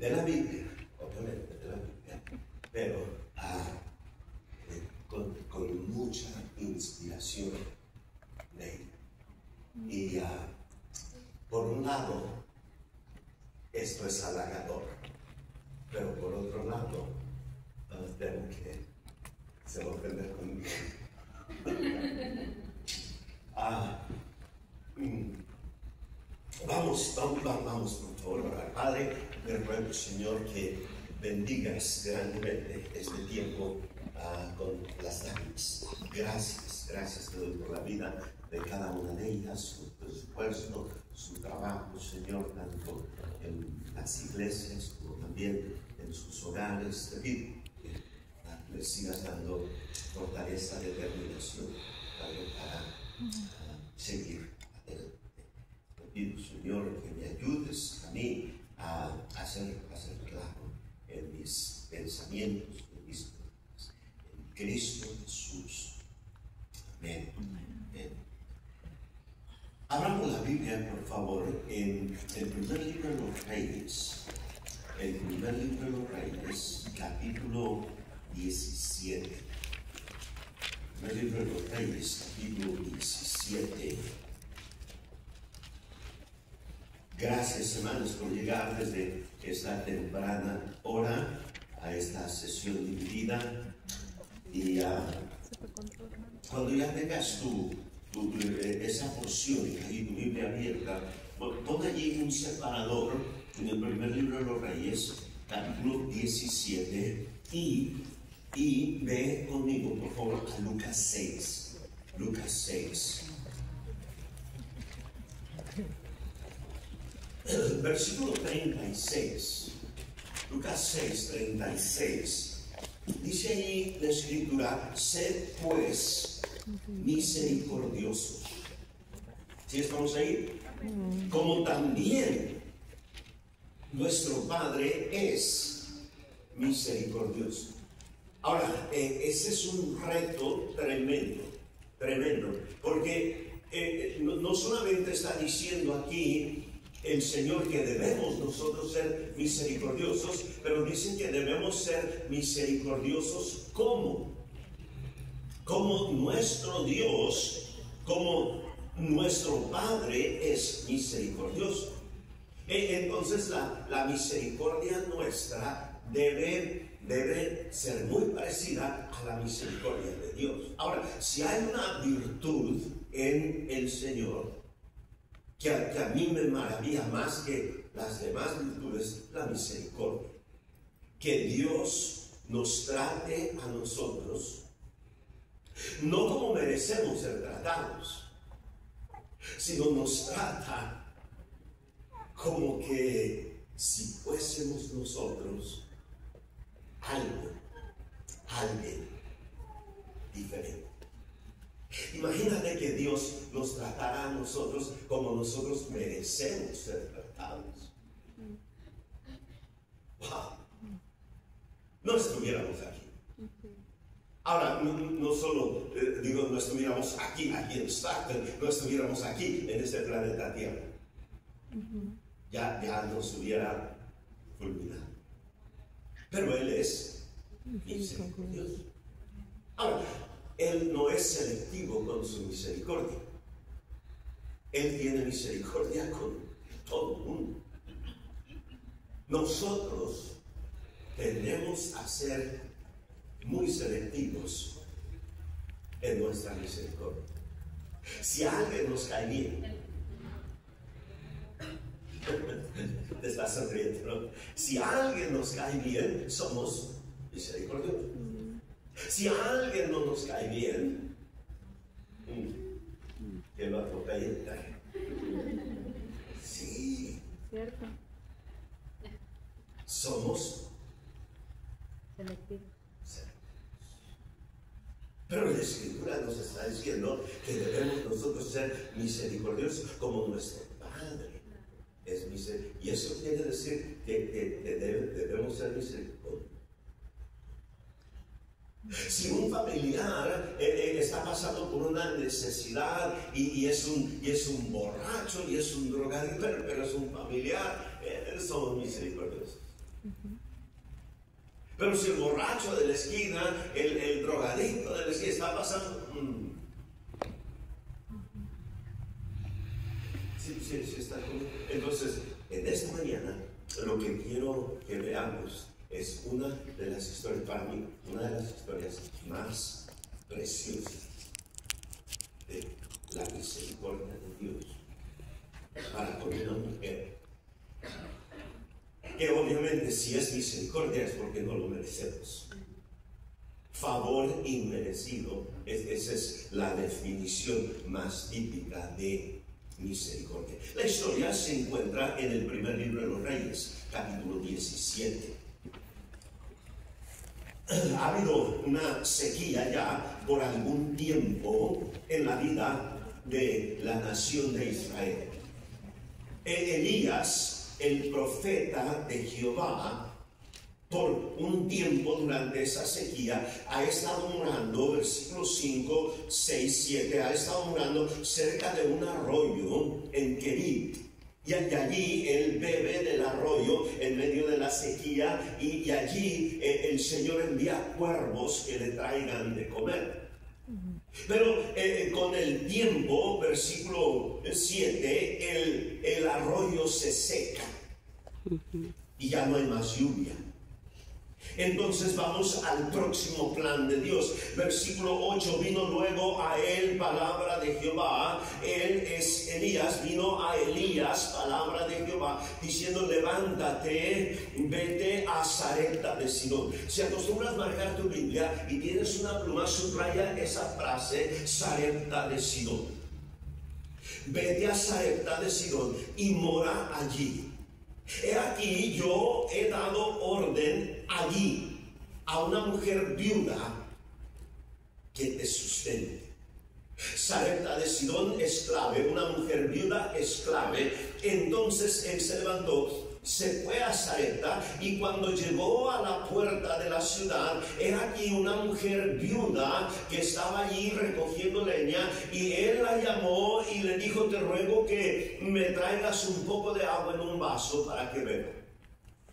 de la Biblia, obviamente de la Biblia, pero con mucha inspiración de ella. Y por un lado, esto es halagador, pero por otro lado, tengo que se va a ofender conmigo. Vamos por favor a orar. Padre, te ruego, Señor, que bendigas grandemente este tiempo con las damas. Gracias te doy por la vida de cada una de ellas, su esfuerzo, su trabajo, Señor, tanto en las iglesias como también en sus hogares. Te pido que les sigas dando fortaleza, determinación para seguir adelante. Te pido, Señor, que me ayudes a mí a hacer claro en mis pensamientos, en mis palabras, en Cristo Jesús. Amén. Amén. Abramos la Biblia, por favor, en el primer libro de los Reyes. El primer libro de los Reyes, capítulo 17. El primer libro de los Reyes, capítulo 17. Gracias, hermanos, por llegar desde esta temprana hora a esta sesión dividida. Y cuando ya tengas esa porción y tu Biblia abierta, pon allí un separador en el primer libro de los Reyes, capítulo 17, y ve conmigo, por favor, a Lucas 6. Lucas 6. Versículo 36. Lucas 6, 36. Dice ahí la Escritura: sed pues misericordiosos. ¿Sí estamos ahí? Como también nuestro Padre es misericordioso. Ahora, ese es un reto tremendo, porque no solamente está diciendo aquí el Señor que debemos nosotros ser misericordiosos, pero dicen que debemos ser misericordiosos como nuestro Dios, como nuestro Padre es misericordioso. Entonces la misericordia nuestra debe ser muy parecida a la misericordia de Dios. Ahora, si hay una virtud en el Señor que a mí me maravilla más que las demás virtudes, la misericordia. Que Dios nos trate a nosotros no como merecemos ser tratados, sino nos trata como que si fuésemos nosotros alguien diferente. Imagínate que Dios nos tratara a nosotros como nosotros merecemos ser tratados. ¡Wow! No estuviéramos aquí. Ahora, no solo, no estuviéramos aquí en Stockton, no estuviéramos aquí en este planeta Tierra. Ya nos hubiera fulminado. Pero Él es misericordioso. Ahora, Él no es selectivo con su misericordia. Él tiene misericordia con todo el mundo. Nosotros tendemos a ser muy selectivos en nuestra misericordia. Si a alguien nos cae bien, te estás sonriendo, ¿no? Si a alguien nos cae bien, somos misericordiosos. Si a alguien no nos cae bien, que lo atropellen. Sí. Cierto. Somos selectivos. Pero la Escritura nos está diciendo que debemos nosotros ser misericordiosos como nuestro Padre es misericordioso. Y eso quiere decir que debemos ser misericordiosos. Si un familiar está pasando por una necesidad y es un borracho y es un drogadicto, pero es un familiar, somos misericordiosos. Pero si el borracho de la esquina, el drogadicto de la esquina está pasando... Sí, está conmigo. Entonces, en esta mañana, lo que quiero que veamos es una de las historias, para mí, una de las historias más preciosas de la misericordia de Dios para con una mujer. Que obviamente si es misericordia es porque no lo merecemos. Favor inmerecido, esa es la definición más típica de misericordia. La historia se encuentra en el primer libro de los Reyes, capítulo 17. Ha habido una sequía ya por algún tiempo en la vida de la nación de Israel. Elías, el profeta de Jehová, por un tiempo durante esa sequía ha estado morando, versículos 5, 6, 7, ha estado morando cerca de un arroyo en Kerit. Y allí él bebe del arroyo en medio de la sequía y allí el Señor envía cuervos que le traigan de comer. Pero con el tiempo, versículo 7, el arroyo se seca y ya no hay más lluvia. Entonces vamos al próximo plan de Dios. Versículo 8, vino luego a él palabra de Jehová. Él es Elías, vino a Elías palabra de Jehová, diciendo: levántate, vete a Sarepta de Sidón. Si acostumbras marcar tu Biblia y tienes una pluma, subraya esa frase, Sarepta de Sidón. Vete a Sarepta de Sidón y mora allí. He aquí, yo he dado orden allí a una mujer viuda que te sustente. Sarepta de Sidón es clave, una mujer viuda es clave. Entonces él se levantó, se fue a Sarepta, y cuando llegó a la puerta de la ciudad, era aquí una mujer viuda que estaba allí recogiendo leña, y él la llamó y le dijo: te ruego que me traigas un poco de agua en un vaso para que beba.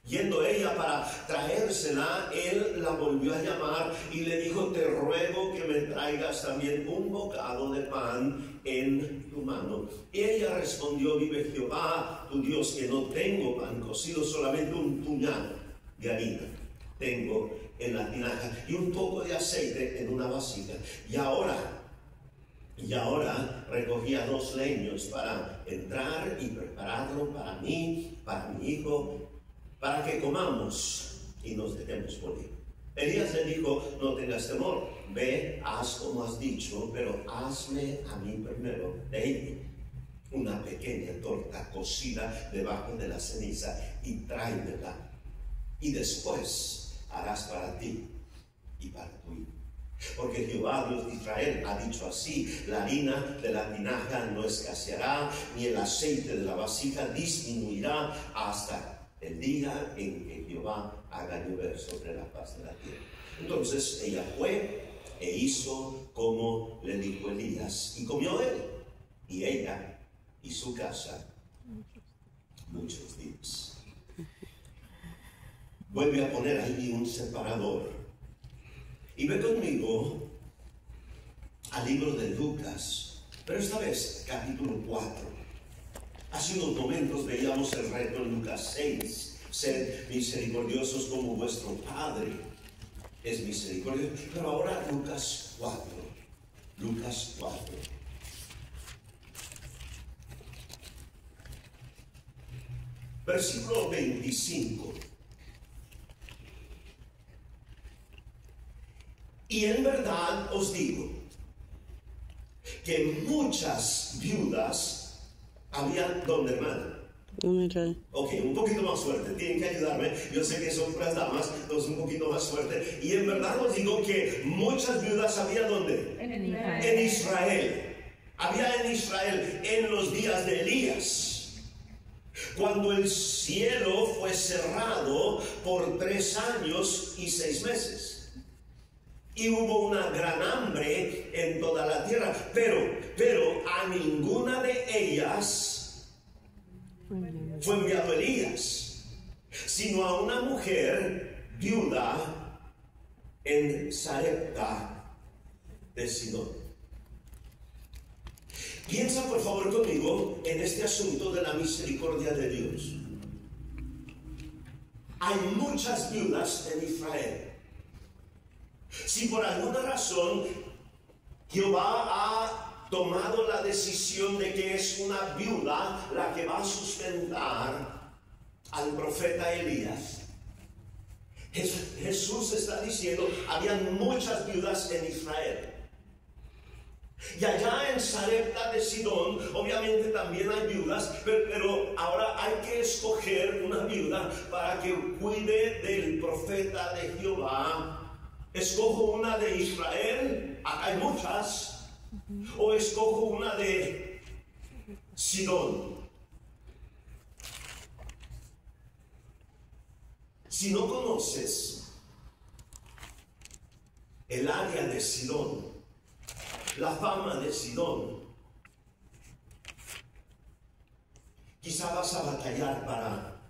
Yendo ella para traérsela, él la volvió a llamar y le dijo: te ruego que me traigas también un bocado de pan en tu mano. Y ella respondió: vive Jehová tu Dios, que no tengo pan cocido, solamente un puñado de harina tengo en la tinaja y un poco de aceite en una vasija. Y ahora recogía 2 leños para entrar y prepararlo para mí, para mi hijo, para que comamos y nos dejemos morir. Elías le dijo: no tengas temor, ve, haz como has dicho, pero hazme a mí primero de ella una pequeña torta cocida debajo de la ceniza y tráemela, y después harás para ti y para tu hijo. Porque Jehová Dios de Israel ha dicho así: la harina de la tinaja no escaseará, ni el aceite de la vasija disminuirá hasta el día en que Jehová haga llover sobre la faz de la tierra. Entonces ella fue e hizo como le dijo Elías, y comió él y ella y su casa muchos días. Vuelve a poner ahí un separador y ve conmigo al libro de Lucas, pero esta vez capítulo 4. Hace unos momentos veíamos el reto en Lucas 6. Sed misericordiosos como vuestro Padre es misericordioso. Pero ahora Lucas 4. Lucas 4. Versículo 25. Y en verdad os digo que muchas viudas había donde, hermana. Ok, un poquito más fuerte, tienen que ayudarme. Yo sé que son puras damas, entonces un poquito más fuerte. Y en verdad os digo que muchas viudas había donde. En Israel. Había en Israel en los días de Elías, cuando el cielo fue cerrado por 3 años y 6 meses. Y hubo una gran hambre en toda la tierra, pero a ninguna de ellas fue enviado Elías, sino a una mujer viuda en Sarepta de Sidón. Piensa por favor conmigo en este asunto de la misericordia de Dios. Hay muchas viudas en Israel. Si por alguna razón Jehová ha tomado la decisión de que es una viuda la que va a sustentar al profeta Elías, Jesús está diciendo, habían muchas viudas en Israel. Y allá en Sarepta de Sidón, obviamente también hay viudas, pero ahora hay que escoger una viuda para que cuide del profeta de Jehová. ¿Escojo una de Israel? Acá hay muchas. ¿O escojo una de Sidón? Si no conoces el área de Sidón, la fama de Sidón, quizá vas a batallar para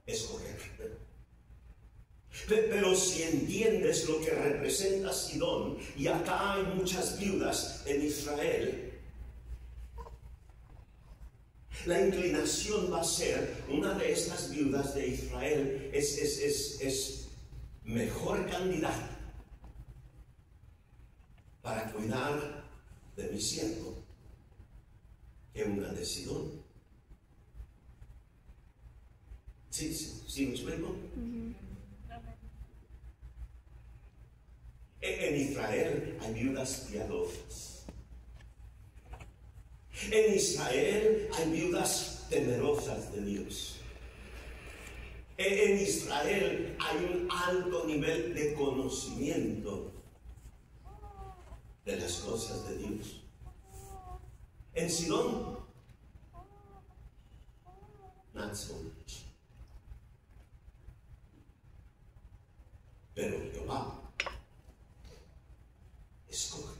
escoger. Pero si entiendes lo que representa Sidón, y acá hay muchas viudas en Israel, la inclinación va a ser, una de estas viudas de Israel es mejor candidata para cuidar de mi siervo que una de Sidón. ¿Sí me explico? En Israel hay viudas piadosas. En Israel hay viudas temerosas de Dios. En Israel hay un alto nivel de conocimiento de las cosas de Dios. En Sidón, not so much. Pero Jehová escoge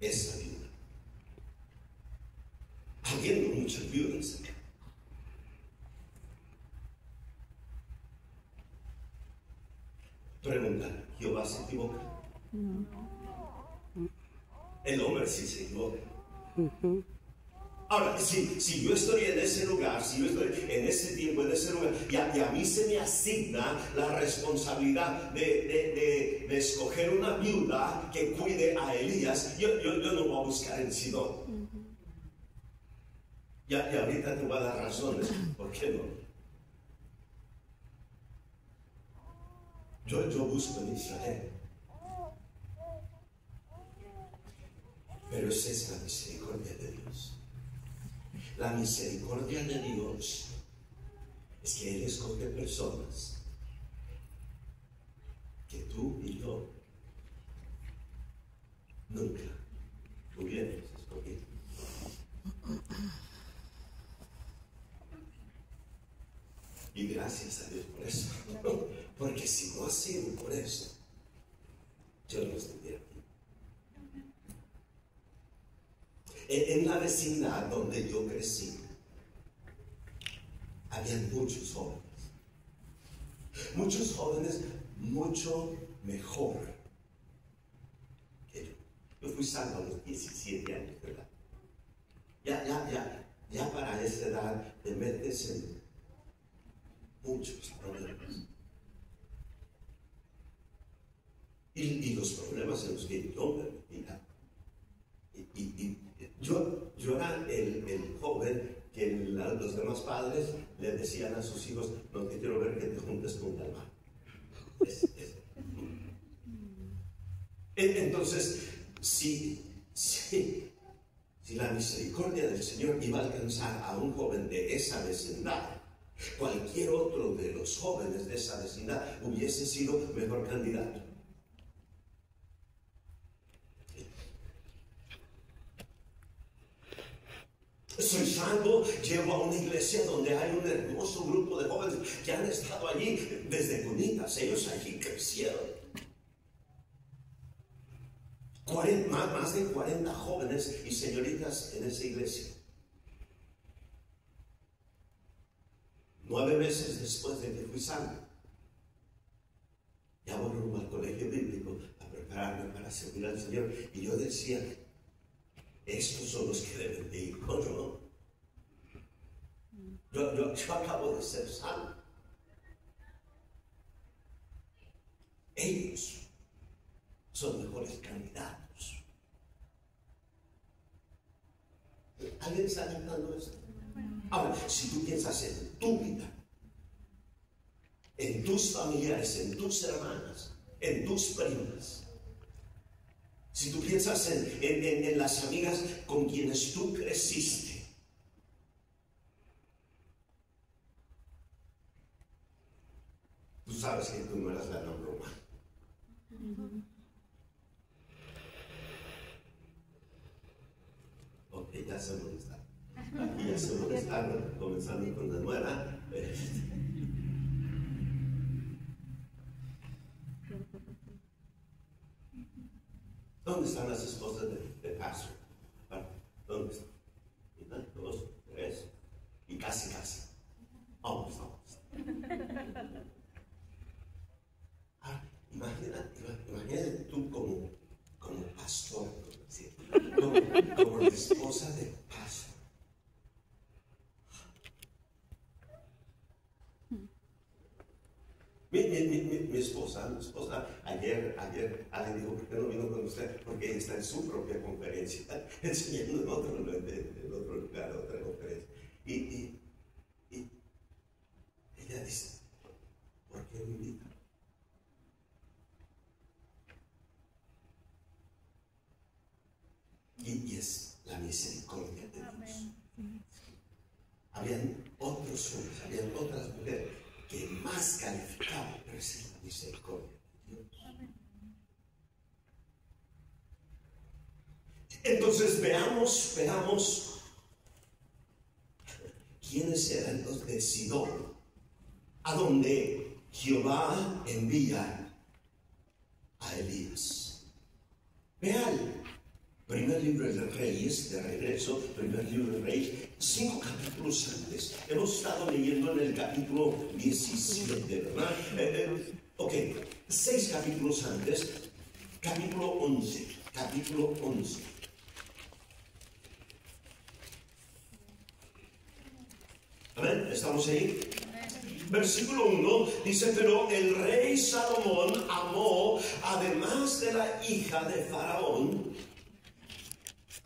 esa viuda. Habiendo muchas viudas acá. Pregunta, ¿Jehová se equivoca? El hombre sí se equivoca. Ahora, si yo estoy en ese lugar, si yo estoy en ese tiempo, en ese lugar, y a mí se me asigna la responsabilidad de escoger una viuda que cuide a Elías, yo no voy a buscar en Sidón. Y ahorita te voy a dar razones, ¿por qué no? Yo busco en Israel. Pero esa es la misericordia de Dios. La misericordia de Dios es que Él escoge personas que tú y yo nunca hubiéramos escogido. Y gracias a Dios por eso. Porque si no ha sido por eso, yo no estuviera aquí. En la vecindad donde yo crecí, había muchos jóvenes mucho mejor que yo. Yo fui salvo a los 17 años, ¿verdad? Ya para esa edad te metes en muchos problemas. Y los problemas en los que yo me metía. Yo era el joven que los demás padres le decían a sus hijos, no te quiero ver que te juntes con tal mal. Entonces, si la misericordia del Señor iba a alcanzar a un joven de esa vecindad, cualquier otro de los jóvenes de esa vecindad hubiese sido mejor candidato. Soy salvo, llego a una iglesia donde hay un hermoso grupo de jóvenes que han estado allí desde cunitas. Ellos allí crecieron. Más de 40 jóvenes y señoritas en esa iglesia. 9 meses después de que fui salvo, ya voy rumbo al colegio bíblico a prepararme para servir al Señor. Y yo decía, estos son los que deben de ir, ¿no? Yo acabo de ser salvo. Ellos son mejores candidatos. ¿Alguien está captando esto? Ahora, si tú piensas en tu vida, en tus familiares, en tus hermanas, en tus primas, si tú piensas en las amigas con quienes tú creciste, tú sabes que tú no eras la number one. Ok, ya se molestaron. Aquí ya se molestaron, comenzando con la nueva. ¿Dónde están las esposas de Pastor? ¿Dónde están? Una, dos, tres. Y casi. Vamos. Imagínate tú como pastor, como la esposa de Pastor. Mi esposa, ayer alguien dijo, ¿por qué no vino con usted? Porque ella está en su propia conferencia, enseñando en otro lugar, otra conferencia. Y ella dice, ¿por qué me invitan? Y es la misericordia de Dios. Habían otros hombres, habían otras mujeres que más calificaban, pero es la misericordia de Dios. Entonces veamos quiénes eran los de Sidón, a donde Jehová envía a Elías. Vean, primer libro de Reyes, de regreso, primer libro de Reyes, 5 capítulos antes. Hemos estado leyendo en el capítulo 17, ¿verdad? 6 capítulos antes, capítulo 11. ¿Amén? ¿Estamos ahí? Versículo 1 dice, pero el rey Salomón amó, además de la hija de Faraón,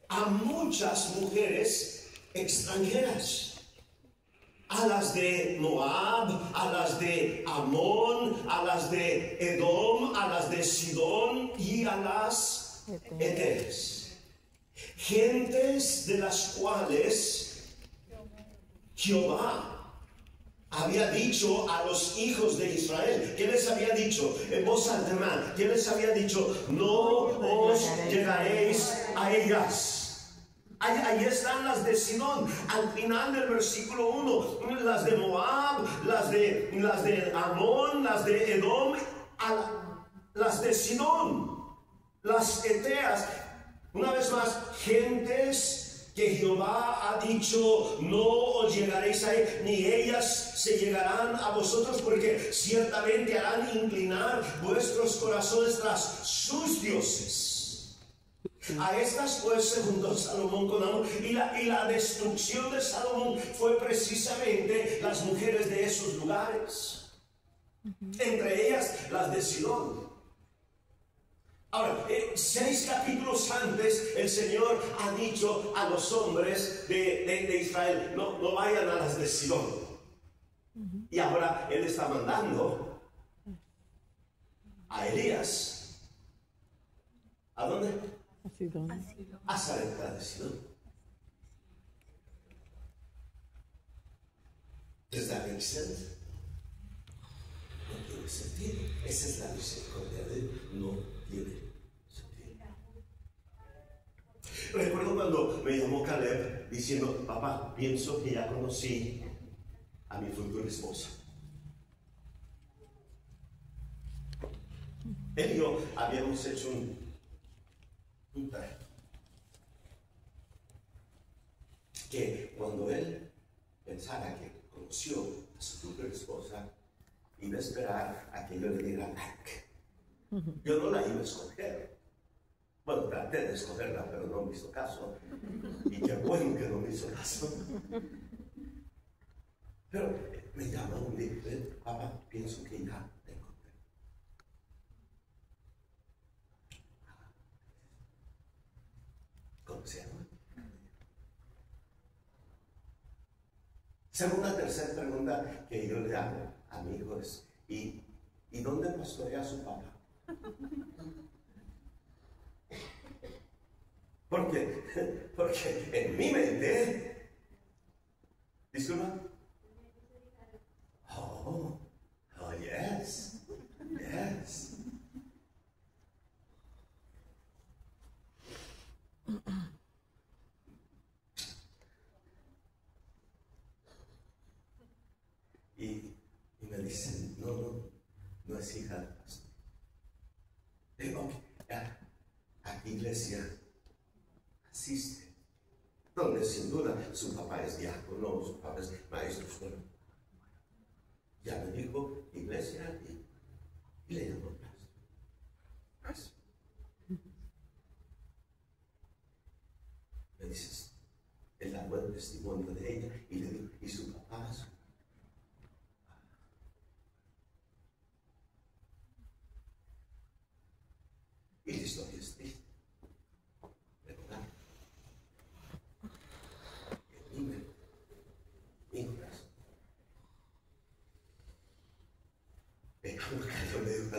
a muchas mujeres extranjeras, a las de Moab, a las de Amón, a las de Edom, a las de Sidón y a las Eteas, gentes de las cuales Jehová había dicho a los hijos de Israel. ¿Qué les había dicho? En voz alta, ¿qué les había dicho? No os llegaréis a ellas. Ahí están las de Sidón, al final del versículo 1, las de Moab, las de Amón, las de Edom, las de Sidón, las Eteas. Una vez más, gentes que Jehová ha dicho, no os llegaréis a él, ni ellas se llegarán a vosotros, porque ciertamente harán inclinar vuestros corazones tras sus dioses. A estas pues se juntó Salomón con Amón, y la destrucción de Salomón fue precisamente las mujeres de esos lugares, entre ellas las de Sidón. Ahora, 6 capítulos antes, el Señor ha dicho a los hombres de Israel, no vayan a las de Sidón. Y ahora Él está mandando a Elías. ¿A dónde? A Sidón. A Sarepta de Sidón. ¿Does that make sense? No tiene sentido. Esa es la misericordia de Dios. No tiene sentido. Recuerdo cuando me llamó Caleb diciendo, papá, pienso que ya conocí a mi futura esposa. Él y yo habíamos hecho un trato. Que cuando él pensara que conoció a su futura esposa, iba a esperar a que yo le diera like. Yo no la iba a escoger. Bueno, traté de escogerla, pero no me hizo caso. Y qué bueno que no me hizo caso. Pero me llama un día y dice, papá, pienso que ya te encontré. ¿Cómo se llama? Segunda, tercera pregunta que yo le hago a mi hijo es, ¿y dónde pastorea su papá? Porque en mi mente, disculpa. Oh, yes, yes. Y me dicen, no es hija del pastor. Digo, ¿a qué iglesia asiste? Donde sin duda su papá es diácono, su papá es maestro de escuela. Ya me dijo iglesia y le llamó pastor. Me dices, él da buen testimonio de ella y le digo, ¿y su papá? Y la historia es triste. ¿Verdad? Mi corazón. Dejamos que yo le diga,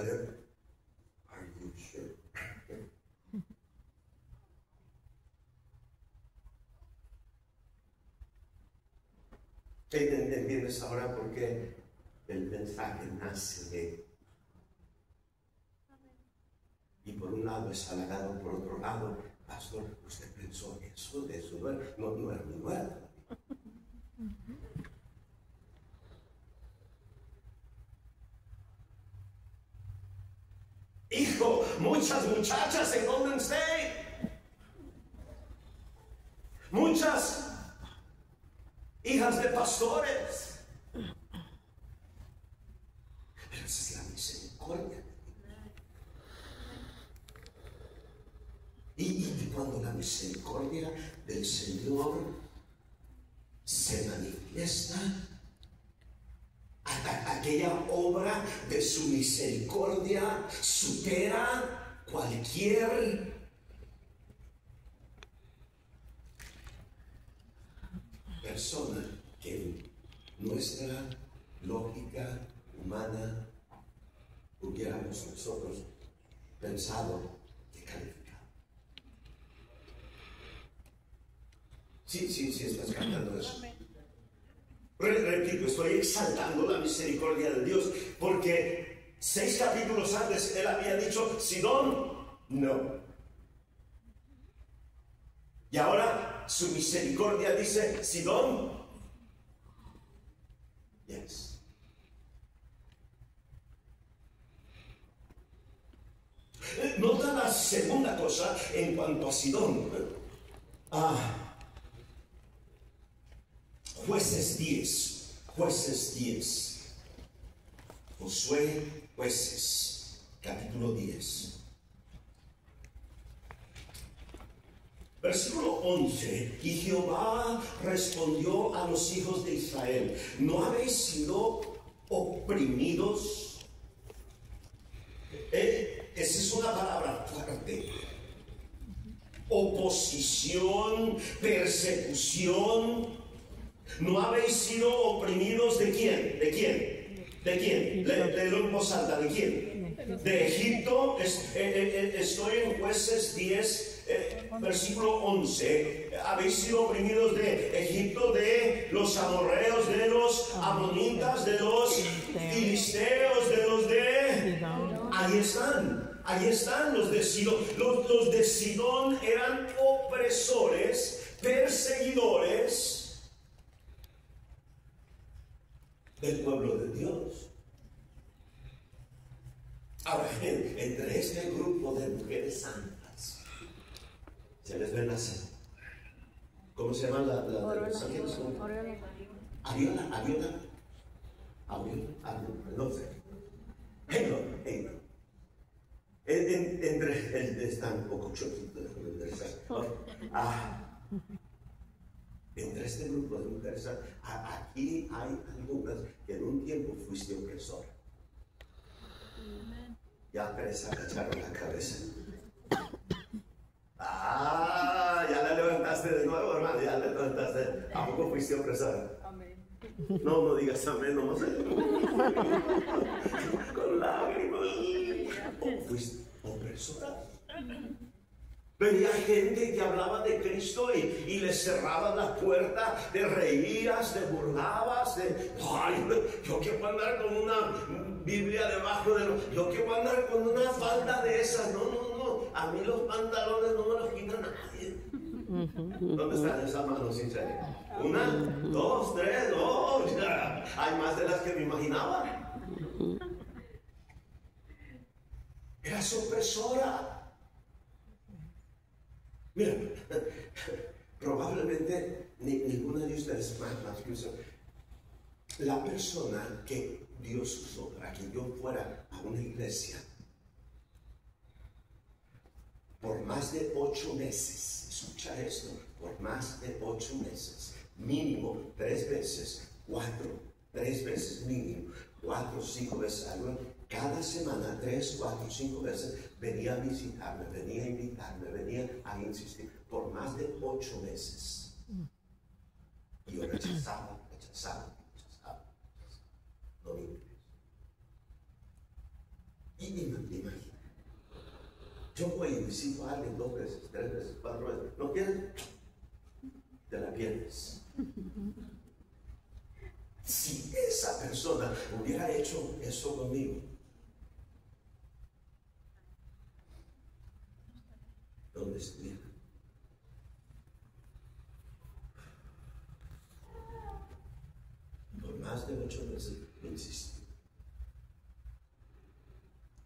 ¿are you sure? ¿Entiendes ahora por qué el mensaje nace de? Y por un lado es halagado, por otro lado, pastor, usted pensó eso de su nuera, no era mi nuera. Hijo, muchas muchachas en Golden State, muchas hijas de pastores, pero esa es la misericordia. Y cuando la misericordia del Señor se manifiesta, aquella obra de su misericordia supera cualquier persona que nuestra lógica humana hubiéramos nosotros pensado que calificaba. Sí, estás cantando eso. Repito, estoy exaltando la misericordia de Dios, porque 6 capítulos antes él había dicho, Sidón, no. Y ahora su misericordia dice, Sidón, yes. Nota la segunda cosa en cuanto a Sidón. Jueces 10. Josué, Jueces, capítulo 10. Versículo 11. Y Jehová respondió a los hijos de Israel, ¿no habéis sido oprimidos? Esa es una palabra fuerte. Oposición, persecución. ¿No habéis sido oprimidos de quién? ¿De quién? ¿De quién? Léelo en voz alta. ¿De quién? De Egipto. Estoy en Jueces 10, versículo 11. Habéis sido oprimidos de Egipto, de los amorreos, de los amonitas, de los filisteos, de los de... Ahí están los de Sidón. Los de Sidón eran opresores, perseguidores del pueblo de Dios. Ahora, entre este grupo de mujeres santas se les ven así. ¿Cómo se llama la de los ángeles? Ariola. No sé. Hey. Está un poco choquito, entre este grupo de mujeres, aquí hay algunas que en un tiempo fuiste opresora. Ya tres agacharon la cabeza. Ya la levantaste de nuevo, hermano, ya la levantaste. ¿A poco fuiste opresora? Amén. No digas amén, no sé. Con lágrimas. Fuiste opresora. Venía gente que hablaba de Cristo y le cerraba la puerta, te reías, te burlabas, yo quiero andar con una Biblia debajo yo quiero andar con una falda de esas. No, a mí los pantalones no me los quita nadie. ¿Dónde están esas manos sinceras? 1, 2, 3, hay más de las que me imaginaba. Eras opresora. Mira, probablemente ninguna de ustedes más que usted. La persona que Dios usó para que yo fuera a una iglesia por más de 8 meses, escucha esto, por más de 8 meses, mínimo 3 veces, 3 veces mínimo, 4 o 5 veces algo. Cada semana, 3, 4, 5 veces, venía a visitarme, venía a invitarme, venía a insistir, por más de 8 meses. Y yo rechazaba. No me interesa. Y imagina, yo voy y visito a alguien 2 veces, 3 veces, 4 veces. ¿No quieres? Te la pierdes. Si esa persona hubiera hecho eso conmigo, ¿dónde estuviera? Por más de 8 meses me insistí.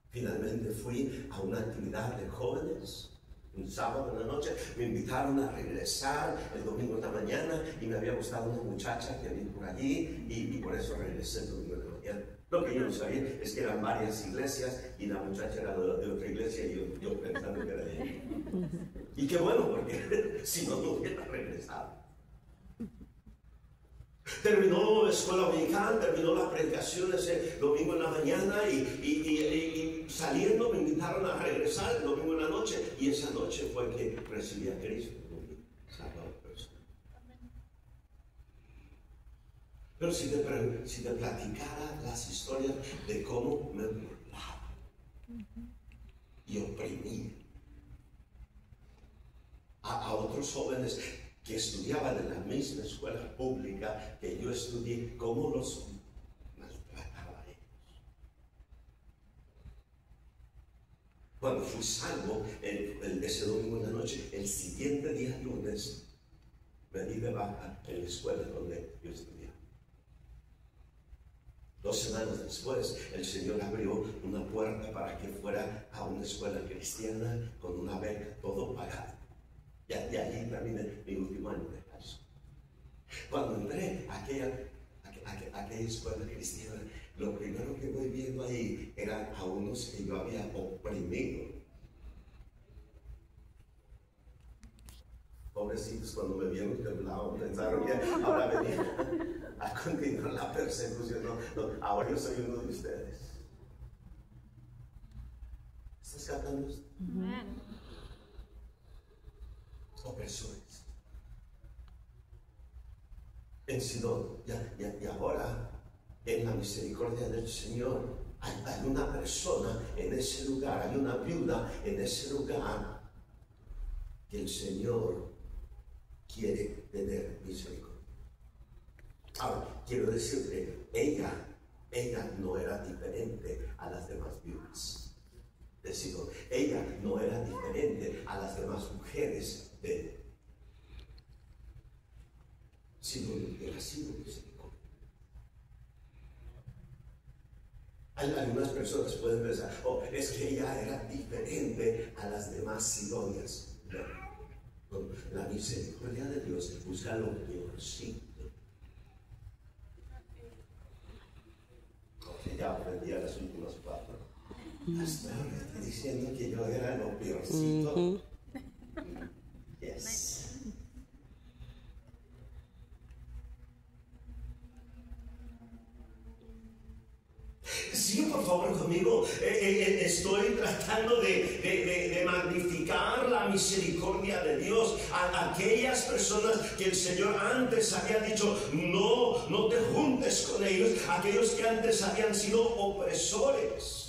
Finalmente fui a una actividad de jóvenes un sábado en la noche, me invitaron a regresar el domingo en la mañana y me había gustado una muchacha que había por allí y por eso regresé el domingo en la mañana. Lo que yo no sabía es que eran varias iglesias y la muchacha era de otra iglesia y yo pensando que era de ella. Y qué bueno, porque si no, no hubiera regresado. Terminó la escuela dominical, terminó la predicación ese domingo en la mañana y saliendo me invitaron a regresar el domingo en la noche y esa noche fue que recibí a Cristo. Pero si te platicara las historias de cómo me burlaba y oprimía a otros jóvenes que estudiaban en la misma escuela pública que yo estudié, cómo los maltrataba a ellos. Cuando fui salvo ese domingo en la noche, el siguiente día lunes me di de baja en la escuela donde yo estudiaba. 2 semanas después, el Señor abrió una puerta para que fuera a una escuela cristiana con una beca, todo pagado. Y de allí terminé mi último año de caso. Cuando entré a aquella escuela cristiana, lo primero que voy viendo ahí eran a unos que yo había oprimido. Pobrecitos, cuando me vieron temblaban, pensaron que ahora venía a continuar la persecución. No, ahora yo soy uno de ustedes. ¿Estás captando esto? Opresores. En Sidón, y ahora, en la misericordia del Señor, hay una persona en ese lugar, hay una viuda en ese lugar que el Señor quiere tener misericordia. Ahora, quiero decirte, ella no era diferente a las demás viudas de Sidón. Ella no era diferente a las demás mujeres de Sidón. Era sido misericordia. Algunas personas pueden pensar, es que ella era diferente a las demás sidonias. No, la misericordia de Dios busca lo peorcito. que aprendí a las últimas 4. Hasta ahora estoy diciendo que yo era lo peorcito. Yes. Sigue por favor conmigo. Estoy tratando de magnificar la misericordia de Dios a aquellas personas que el Señor antes había dicho no te juntes con ellos, aquellos que antes habían sido opresores.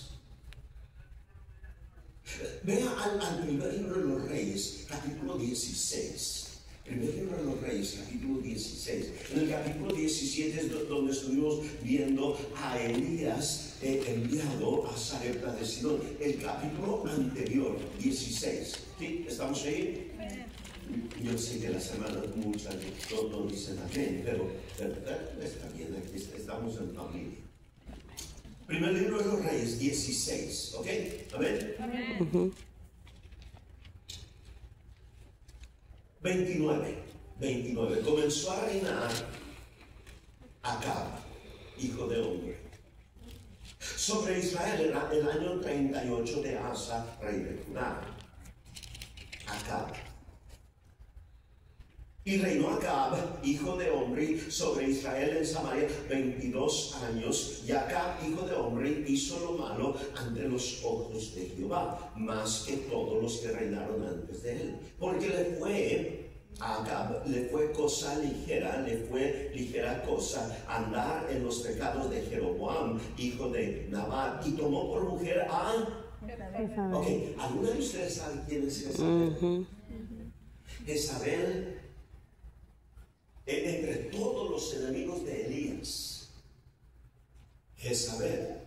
Vea al primer libro de los Reyes, capítulo 16. Primer libro de los Reyes, capítulo 16. En el capítulo 17 es donde estuvimos viendo a Elías enviado a Sarepta de Sidón. El capítulo anterior, 16. ¿Sí? ¿Estamos ahí? Yo sé que las hermanas muchas no dicen amén, pero está bien, aquí estamos en familia. Primer libro de los Reyes, 16. ¿Ok? Amén. Amén. 29. Comenzó a reinar Acab, hijo de hombre, sobre Israel el año 38 de Asa, rey de Judá. Acab. Y reinó Acab, hijo de hombre, sobre Israel en Samaria 22 años. Y Acab, hijo de hombre, hizo lo malo ante los ojos de Jehová, más que todos los que reinaron antes de él. Porque a Acab le fue cosa ligera, cosa andar en los pecados de Jeroboam, hijo de Nabat, y tomó por mujer a... Ok, ¿alguna de ustedes sabe quién es Jezabel? Jezabel, entre todos los enemigos de Elías, Jezabel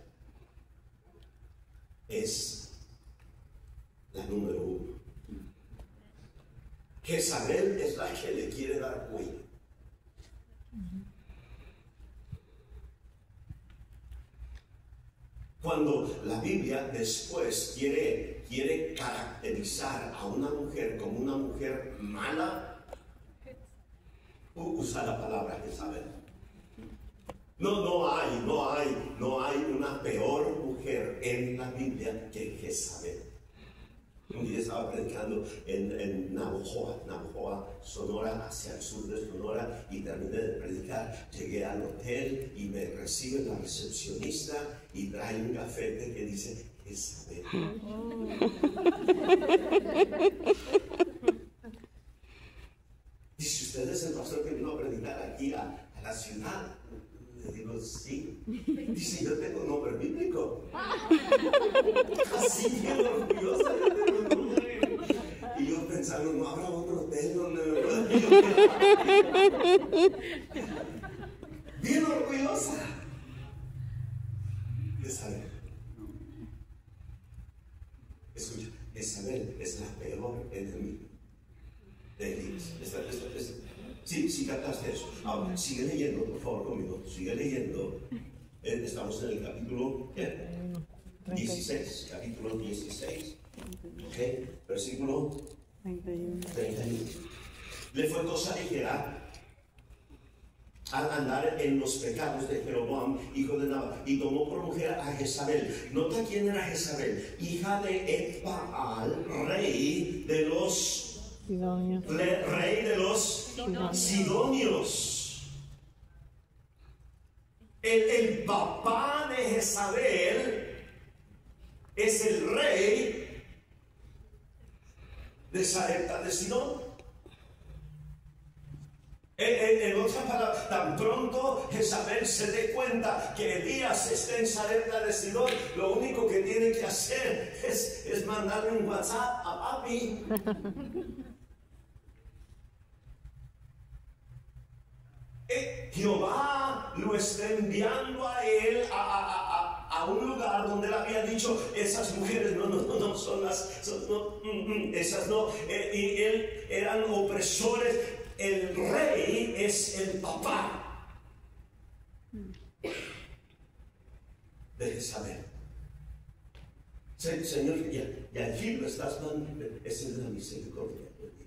es la número 1. Jezabel es la que le quiere dar cuello. Cuando la Biblia después quiere caracterizar a una mujer como una mujer mala, usa la palabra Jezabel. No hay una peor mujer en la Biblia que Jezabel. Un día estaba predicando en Navojoa, Sonora, hacia el sur de Sonora, y terminé de predicar. Llegué al hotel y me recibe la recepcionista y trae un gafete que dice Jezabel. Dice, ¿usted es el pastor que vino a predicar aquí a la ciudad? Le digo, sí. Dice, yo tengo nombre bíblico. Así bien orgullosa. Y yo pensando, no habrá otro hotel donde me pueda ir. Bien orgullosa. Jezabel. Escucha, Jezabel es la peor enemiga de Elías. Sí, captaste eso. Ahora, sigue leyendo, por favor, conmigo. Sigue leyendo. Estamos en el capítulo 16. Capítulo 16. Ok, versículo 31. Le fue cosa ligera al andar en los pecados de Jeroboam, hijo de Nabat, y tomó por mujer a Jezabel. Nota quién era Jezabel, hija de Etbaal, rey de los Sidonios. El papá de Jezabel es el rey de Sarepta de Sidón. En otras palabras, tan pronto Jezabel se dé cuenta que Elías está en Sarepta de Sidón, lo único que tiene que hacer es mandarle un WhatsApp a papi. Jehová lo está enviando a él a un lugar donde él había dicho, esas mujeres no son las, esas no, y él eran opresores. El rey es el papá de Jezabel. Señor, y allí lo estás dando, esa es la misericordia de Dios.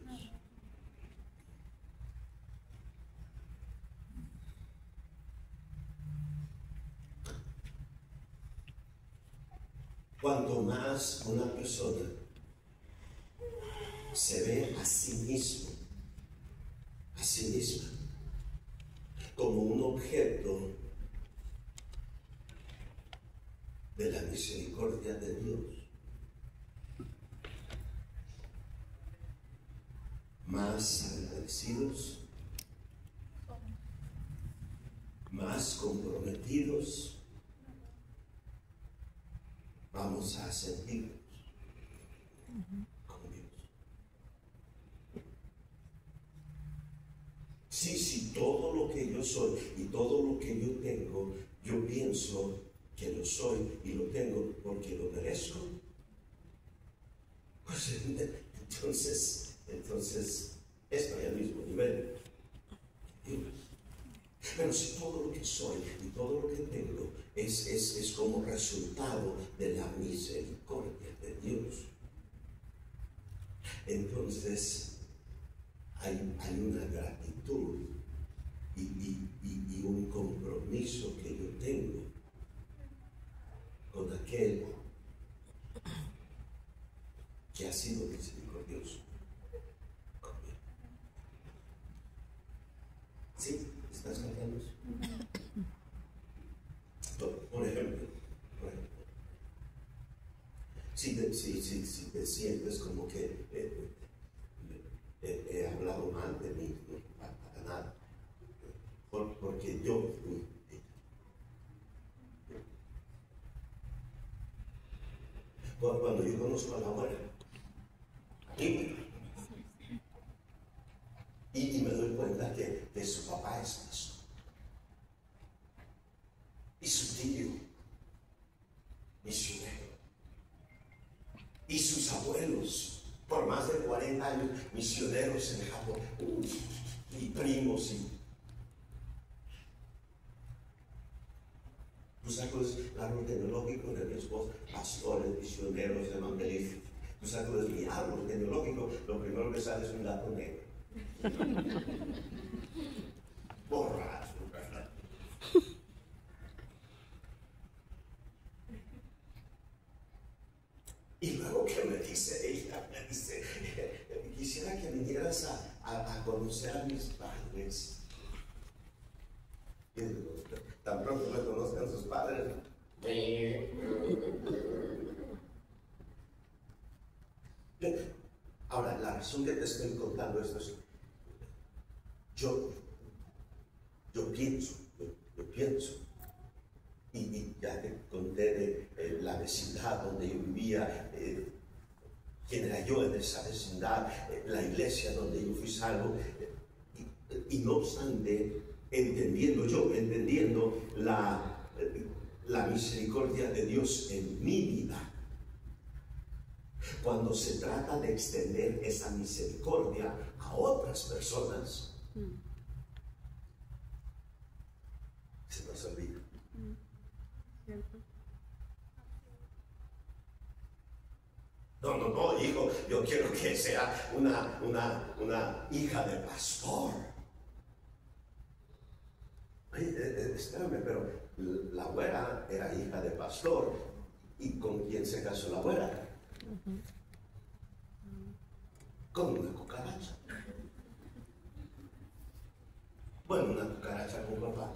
Cuanto más una persona se ve a sí mismo, a sí misma, como un objeto de la misericordia de Dios, más agradecidos, más comprometidos vamos a sentirnos con Dios. Si todo lo que yo soy y todo lo que yo tengo, yo pienso que lo soy y lo tengo porque lo merezco, pues entonces estoy al mismo nivel. Pero si todo lo que soy y todo lo que tengo es como resultado de la misericordia de Dios, entonces hay una gratitud y un compromiso que yo tengo con aquel que ha sido misericordioso conmigo. ¿Sí? ¿Estás cantando eso? Por ejemplo, si te sientes como que he hablado mal de mí, no para nada, porque yo cuando yo conozco a la abuela, y me doy cuenta que su papá es pastor, y su tío misionero, y sus abuelos por más de 40 años misioneros en Japón, y primos, y tú sacas el árbol genealógico de mi esposa, pastores, misioneros, evangelistas. Tú sacas mi árbol genealógico, lo primero que sale es un gato negro. Borracho, ¿verdad? Y luego que me dice ella, me dice, quisiera que vinieras a conocer a mis padres. Y digo, tan pronto me conozcan sus padres. Ahora, la razón que te estoy contando esto es, yo pienso, y ya te conté de la vecindad donde yo vivía, quién era yo en esa vecindad, la iglesia donde yo fui salvo, y no obstante, entendiendo la misericordia de Dios en mi vida, cuando se trata de extender esa misericordia a otras personas, se nos olvida. No, hijo, yo quiero que sea una hija de pastor. Espérame, pero la abuela era hija de pastor. ¿Y con quién se casó la abuela? Con una cucaracha. Bueno, una cucaracha con papá.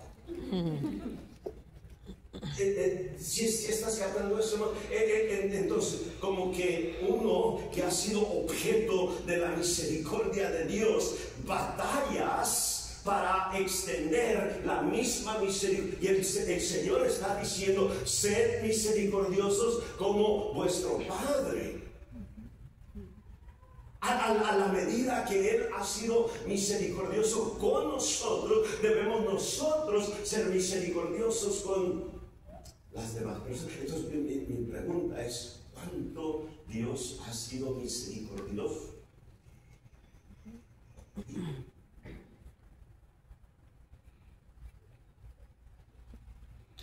Si estás captando eso, ¿no? Entonces, como que uno que ha sido objeto de la misericordia de Dios, batallas para extender la misma misericordia. Y el Señor está diciendo, sed misericordiosos como vuestro Padre. A la medida que Él ha sido misericordioso con nosotros, debemos nosotros ser misericordiosos con las demás personas. Entonces mi pregunta es, ¿cuánto Dios ha sido misericordioso?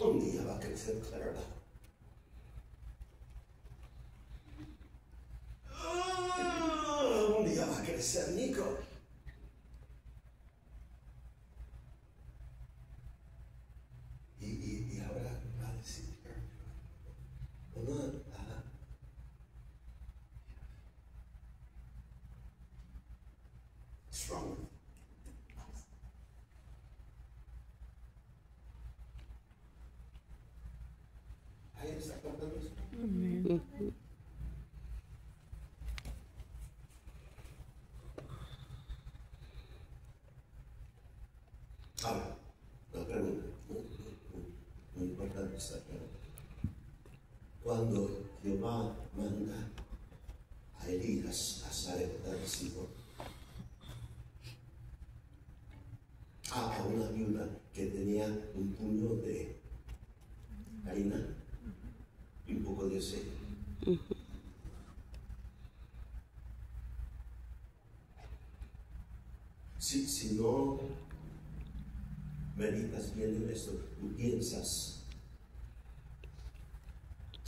Un día va a crecer Clara. Un día va a crecer Nico. Y ahora va a decir, mamá, está captando eso? Ahora, una pregunta muy importante esta pregunta. Cuando Jehová manda a Elías a Sarepta de Sidón, a una viuda que tenía un puño de harina y un poco de aceite. Si no meditas bien en esto, tú piensas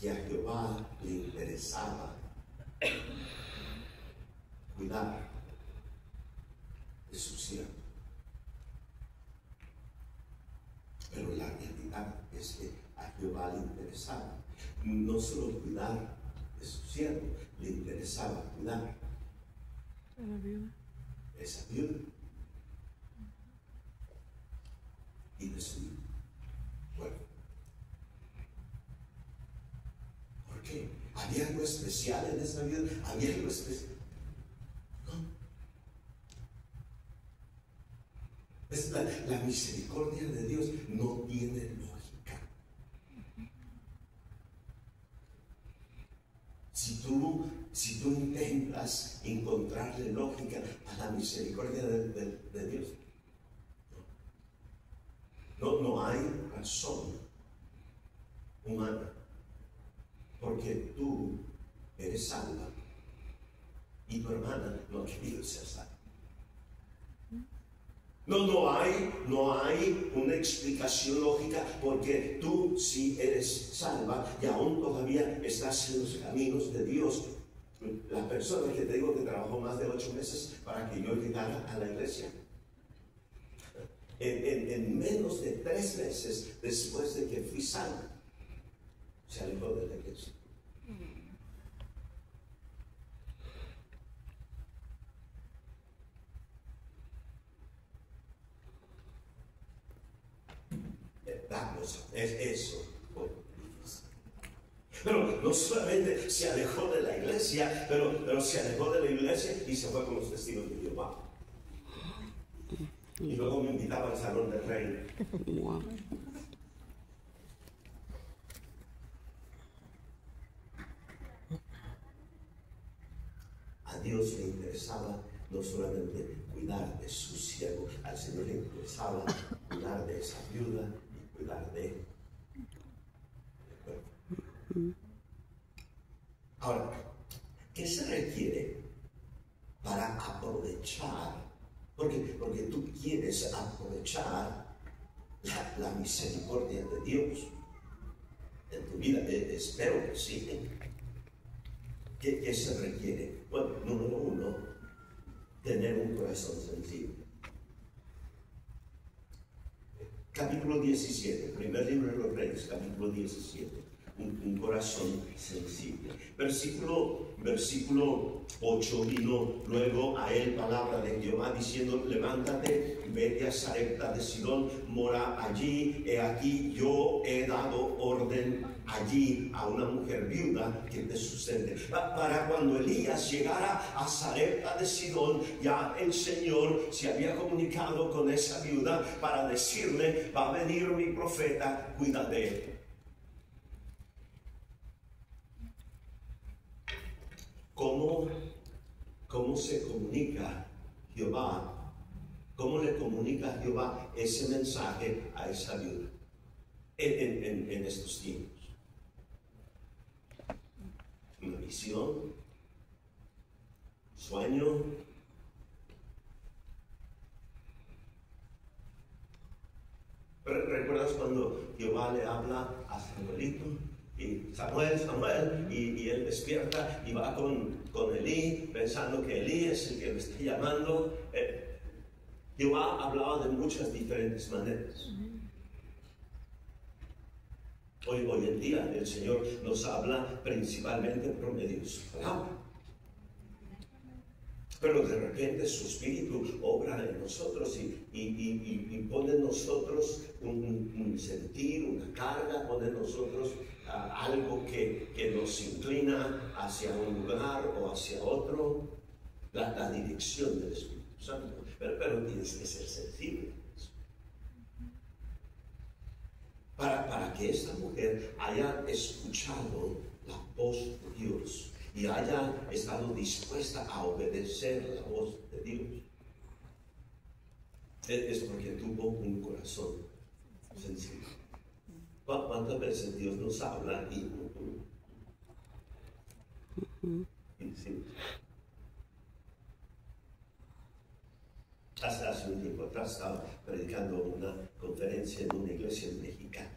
que a Jehová le interesaba cuidar de su siervo. Pero la realidad es que a Jehová le interesaba no solo cuidar de su siervo, le interesaba cuidar de esa viuda y de su hijo. Bueno, ¿por qué? ¿Había algo especial en esa viuda? ¿Había algo especial? No. Es la misericordia de Dios no tiene lógica. Si tú intentas encontrarle lógica a la misericordia de Dios, no hay razón humana, porque tú eres salva y tu hermana no ha querido ser salva. No hay una explicación lógica, porque tú sí eres salva y aún todavía estás en los caminos de Dios. La persona que te digo que trabajó más de 8 meses para que yo llegara a la iglesia, en menos de 3 meses después de que fui salva, se alejó de la iglesia. Es eso. Pero no solamente se alejó de la iglesia, pero se alejó de la iglesia y se fue con los testigos de Jehová. Y luego me invitaba al salón del rey. Wow. A Dios le interesaba no solamente cuidar de su siervo, al Señor le interesaba cuidar de esa viuda y cuidar de él. Ahora, ¿qué se requiere para aprovechar? Porque tú quieres aprovechar la misericordia de Dios en tu vida. Espero que sí. ¿Qué se requiere? Bueno, número 1, tener un corazón sensible. Capítulo 17, primer libro de los Reyes, capítulo 17. Un corazón sensible. Versículo 8, vino luego a él palabra de Jehová diciendo: levántate, vete a Sarepta de Sidón, mora allí. He aquí yo he dado orden allí a una mujer viuda que te sustente. Para cuando Elías llegara a Sarepta de Sidón, ya el Señor se había comunicado con esa viuda para decirle: va a venir mi profeta, cuida de él. ¿Cómo se comunica Jehová? ¿Cómo le comunica Jehová ese mensaje a esa viuda en estos tiempos? Una visión, sueño. ¿Recuerdas cuando Jehová le habla a Samuelito? Y Samuel, y él despierta y va con Elí, pensando que Elí es el que lo está llamando. Jehová hablaba de muchas diferentes maneras. Hoy en día el Señor nos habla principalmente por medio de su palabra. Pero de repente su espíritu obra en nosotros y pone en nosotros un un sentir, una carga, pone en nosotros algo que nos inclina hacia un lugar o hacia otro, la dirección del Espíritu Santo. Pero tienes que ser sensible a eso. Para que esta mujer haya escuchado la voz de Dios y haya estado dispuesta a obedecer la voz de Dios, es porque tuvo un corazón sensible. ¿Cuántas veces Dios nos habla y sí? Hace un tiempo atrás estaba predicando una conferencia en una iglesia mexicana.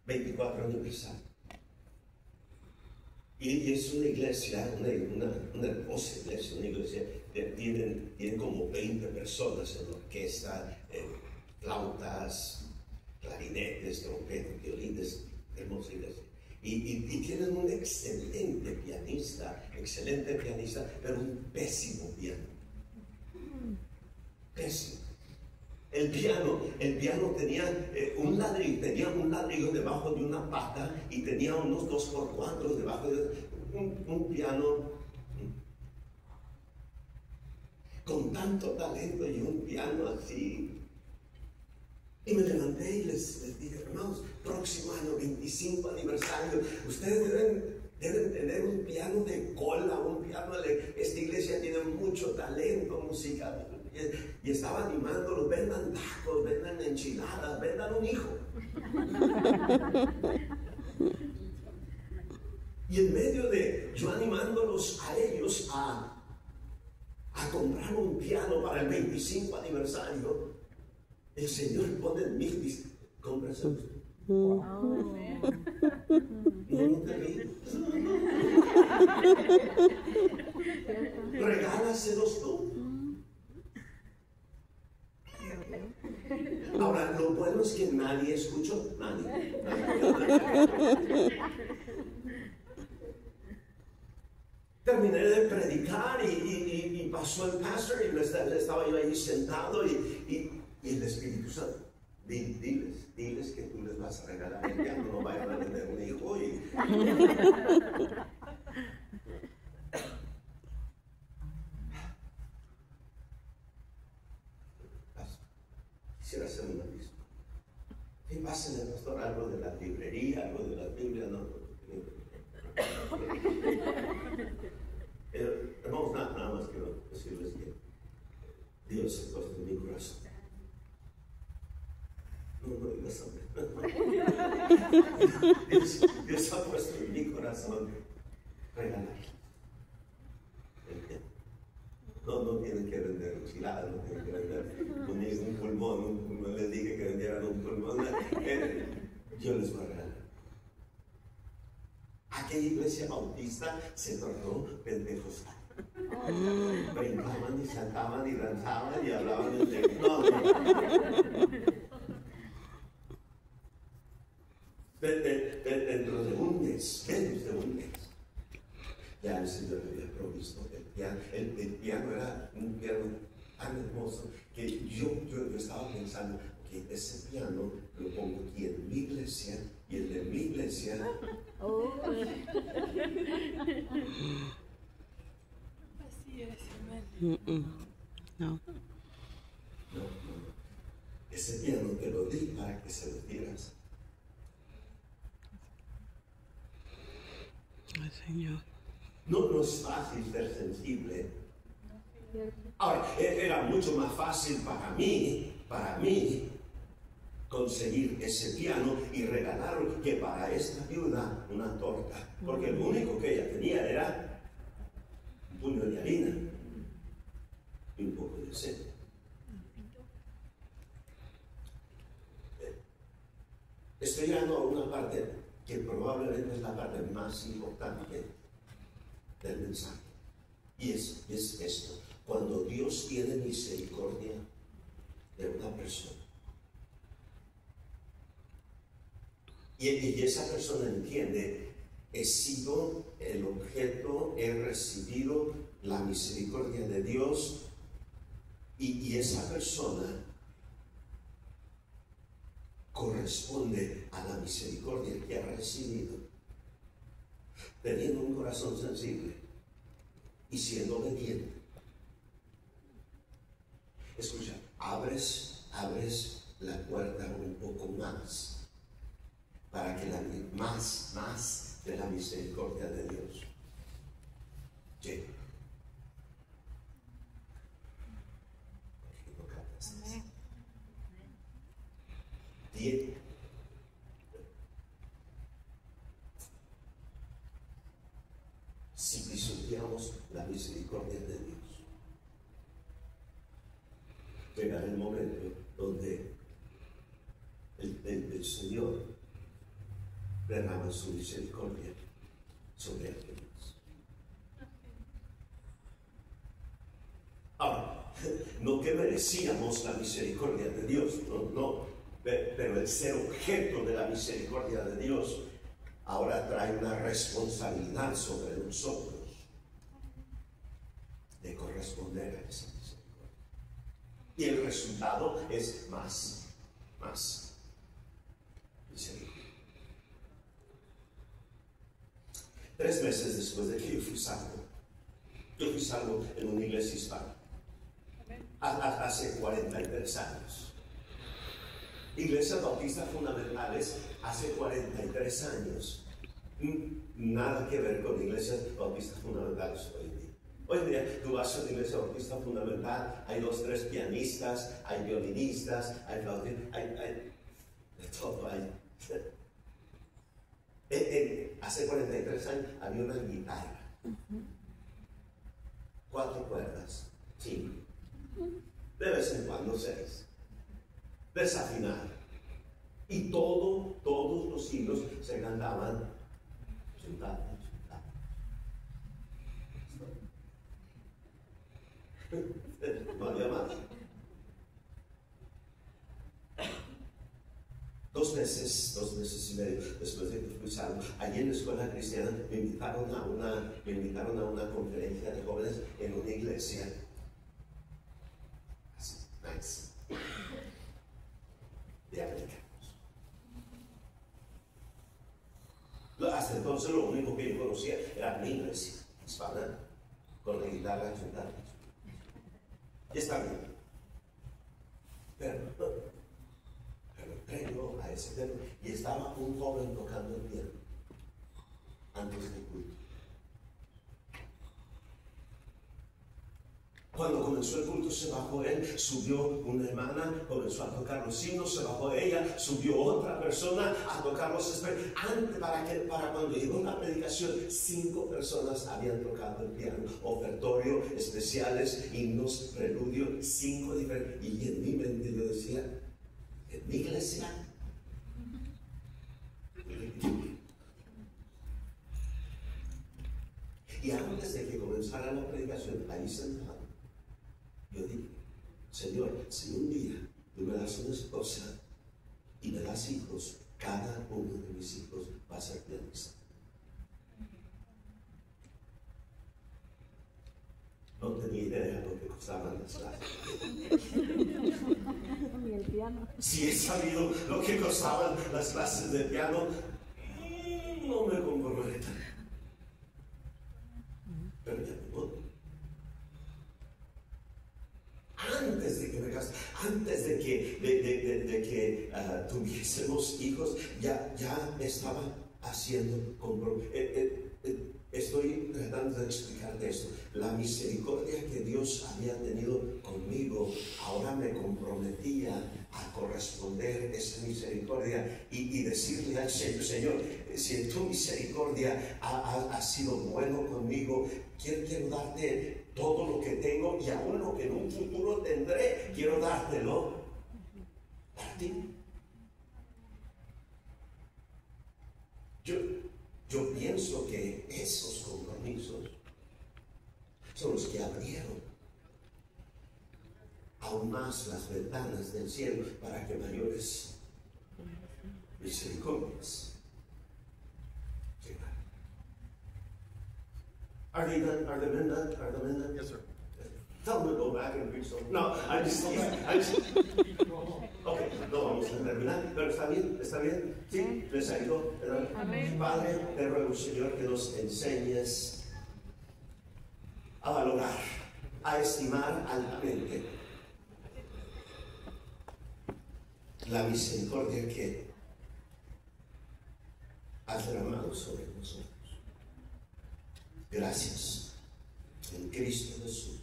24 aniversario. Y es una iglesia, una hermosa iglesia, una iglesia que tienen como 20 personas en la orquesta, flautas, clarinetes, trompetas, violines, hermosa iglesia. Y tienen un excelente pianista, pero un pésimo piano. Pésimo. El piano tenía un ladrillo debajo de una pata y tenía unos 2x4 debajo de un piano con tanto talento y un piano así. Y me levanté y les dije, hermanos, próximo año, 25 aniversario, ustedes deben tener un piano de cola, un piano esta iglesia tiene mucho talento musical. Y estaba animándolos, vendan tacos, vendan enchiladas, vendan un hijo. Y en medio de yo animándolos a ellos a comprar un piano para el 25 aniversario, el Señor pone en mí y dice, cómpraselo. No te ríes. Regálaselos tú. Ahora, lo bueno es que nadie escuchó, nadie. Terminé de predicar y pasó el pastor y estaba yo ahí sentado y el Espíritu Santo, diles que tú les vas a regalar el piano, no vayan a tener un hijo. Quisiera hacer una lista. ¿Qué pasa en el pastor? Algo de la librería, algo de la Biblia, no. Hermanos, nada más quiero decirles que Dios ha puesto en mi corazón. No digas amén. Dios ha puesto en mi corazón regalar. No tienen que vender enchiladas, no tienen que vender un pulmón, les dije que vendieran un pulmón. Yo les voy a regalar. Aquella iglesia bautista se tornó pentecostal. Brincaban y saltaban y danzaban y hablaban en lengua. Dentro de un mes, menos de un mes, ya el Señor me había provisto el piano. El piano era un piano tan hermoso que yo estaba pensando que ese piano lo pongo aquí en mi iglesia y el de mi iglesia. Así es, hermano. No. Ese piano te lo di para que se lo dieras. Ay, Señor. No es fácil ser sensible. Ahora, era mucho más fácil para mí conseguir ese piano y regalarlo que para esta viuda una torta, porque lo único que ella tenía era un puño de harina y un poco de aceite. Estoy llegando a una parte que probablemente es la parte más importante del mensaje, y es esto: cuando Dios tiene misericordia de una persona y esa persona entiende, he sido el objeto, he recibido la misericordia de Dios y esa persona corresponde a la misericordia que ha recibido, teniendo un corazón sensible y siendo obediente. Escucha, abres la puerta un poco más para que más de la misericordia de Dios llegue. Si pisoteamos la misericordia de Dios, llegará el momento donde el Señor derrama su misericordia sobre alguien más. Ahora, no que merecíamos la misericordia de Dios, no, pero el ser objeto de la misericordia de Dios ahora trae una responsabilidad sobre nosotros de corresponder a esa misericordia. Y el resultado es más misericordia. 3 meses después de que yo fui salvo en una iglesia hispana, hace 43 años. Iglesias bautistas fundamentales hace 43 años. Nada que ver con iglesias bautistas fundamentales hoy en día. Hoy en día tú vas a una iglesia bautista fundamental, hay 2, 3 pianistas, hay violinistas, hay flautistas, hay de todo. Hace 43 años había una guitarra, 4 cuerdas, 5, de vez en cuando 6, desafinada, y todos los hilos se cantaban sentados. No había más. 2 meses y medio después de que fui salvo, allí en la escuela cristiana me invitaron a una conferencia de jóvenes en una iglesia. Nice. De americanos. Hasta entonces lo único que yo conocía era mi iglesia hispana, con la guitarra cantada. Y está bien. Pero previo a ese tema, y estaba un joven tocando el piano antes del culto. Cuando comenzó el culto se bajó él, subió una hermana, comenzó a tocar los himnos, se bajó ella, subió otra persona a tocar los espejos. Para cuando llegó la predicación, 5 personas habían tocado el piano, ofertorio, especiales, himnos, preludio, 5 diferentes. Y en mi mente yo decía, en mi iglesia, y antes de que comenzara la predicación, ahí sentado, yo dije, Señor, si un día tú me das una esposa y me das hijos, cada uno de mis hijos va a ser pianista. No tenía idea de lo que costaban las clases. Si he sabido lo que costaban las clases de piano, no me comprometo. Pero ya me voy. Antes de que me casara, antes de que tuviésemos hijos, ya estaba haciendo compromiso. Estoy tratando de explicarte esto. La misericordia que Dios había tenido conmigo, ahora me comprometía a corresponder esa misericordia y decirle al Señor, Señor, si en tu misericordia ha sido bueno conmigo, quiero darte todo lo que tengo y aún lo que en un futuro tendré, quiero dártelo para ti. Yo pienso que esos compromisos son los que abrieron aún más las ventanas del cielo para que mayores misericordias llegaran. Are the men done? Yes, sir. Tell them to go back and preach some. No, I'm just teasing. Ok, no vamos a terminar, pero está bien. Sí, les ayudo. Padre, te ruego, Señor, que nos enseñes a valorar, a estimar altamente la misericordia que has derramado sobre nosotros. Gracias en Cristo Jesús.